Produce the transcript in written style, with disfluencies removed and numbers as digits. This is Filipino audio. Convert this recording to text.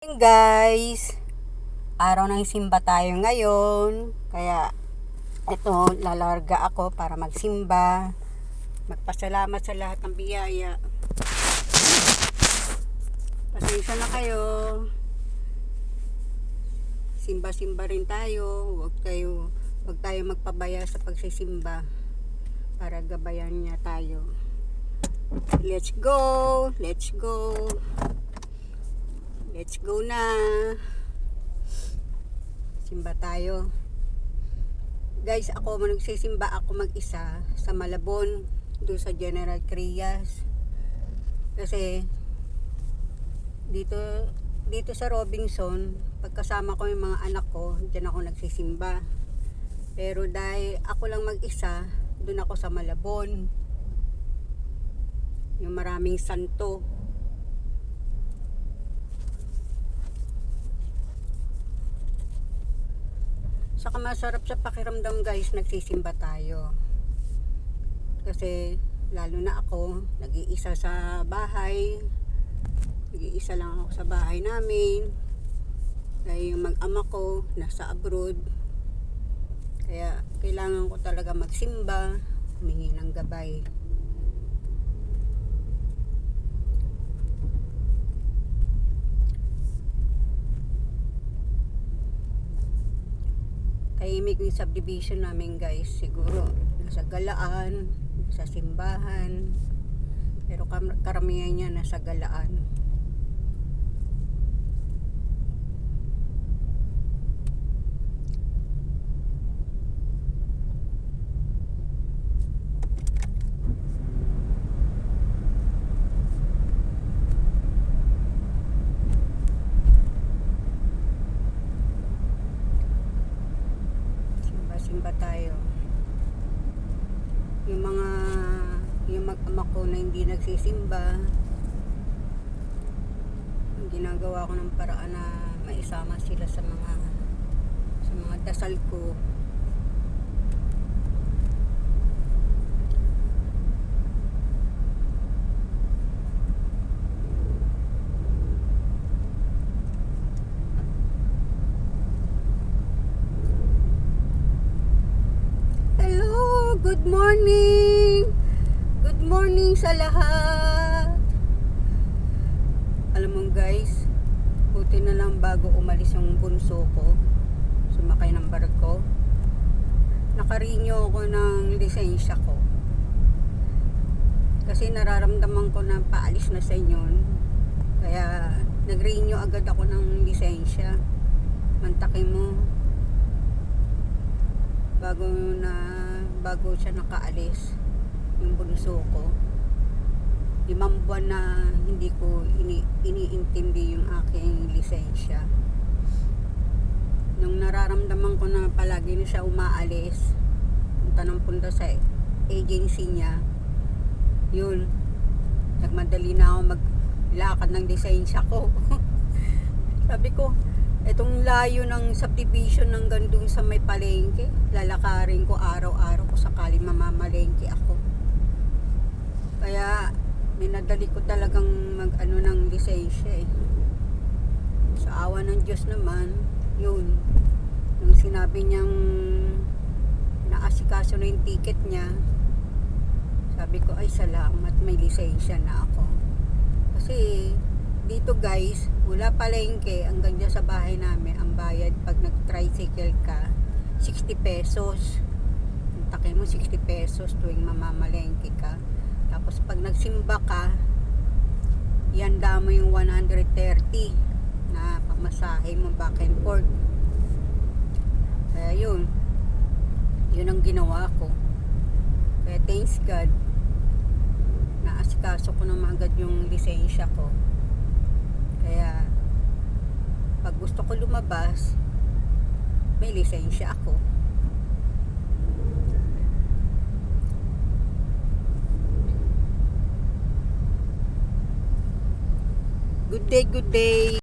Hey guys, araw ng simba tayo ngayon. Kaya ito, lalarga ako para magsimba. Magpasalamat sa lahat ng biyaya. Pasensya na kayo. Simba-simba rin tayo. Huwag tayo magpabaya sa pagsisimba para gabayan niya tayo. Let's go! Let's go! Let's go na. Simba tayo. Guys, magsisimba ako mag-isa sa Malabon, doon sa General Trias. Kasi dito sa Robinson, pagkasama ko yung mga anak ko, diyan ako nagsisimba. Pero dahil ako lang mag-isa, doon ako sa Malabon. Yung maraming santo. Saka masarap sa pakiramdam guys, nagsisimba tayo. Kasi lalo na ako, nag-iisa sa bahay. Nag-iisa lang ako sa bahay namin. Dahil yung mag-ama ko nasa abroad. Kaya kailangan ko talaga magsimba, humingi ng gabay. Tahimik yung subdivision namin guys. Siguro nasa galaan, sa simbahan. Pero karamihan niya nasa galaan. Simba tayo. Yung mag-ama ko na hindi nagsisimba, ginagawa ko ng paraan na maisama sila sa mga dasal ko. Good morning! Good morning sa lahat! Alam mo guys, buti na lang bago umalis yung bunso ko, sumakay ng barko, nakarenew ako ng lisensya ko. Kasi nararamdaman ko na paalis na sa inyon. Kaya nag-renew agad ako ng lisensya. Mantakin mo, bago siya nakaalis yung bunso ko, 5 buwan na hindi ko iniintindi yung aking lisensya. Nung nararamdaman ko na palagi na siya umaalis, punta sa agency niya, yun, nagmadali na ako maglakad ng lisensya ko. Sabi ko, etong layo ng subdivision ng gandun sa may palengke, lalakarin ko araw-araw ko sakaling mamamalengke ako. Kaya minadali ko talagang mag-ano ng lisensya eh. Sa awa ng Diyos naman, yun, nung sinabi niyang naasikaso na yung ticket niya, sabi ko ay salamat, may lisensya na ako. Kasi dito guys, mula palengke hanggang dyan sa bahay namin, ang bayad pag nag-tricycle ka, 60 pesos. Takin mo 60 pesos tuwing mamamalengke ka. Tapos pag nagsimba ka, ihanda mo yung 130 na pamasahe mo back and forth. Kaya yun ang ginawa ko. Kaya thanks God, naasikaso ko na agad yung lisensya ko. Kaya pag gusto ko lumabas, may lisensya ako. Good day, good day.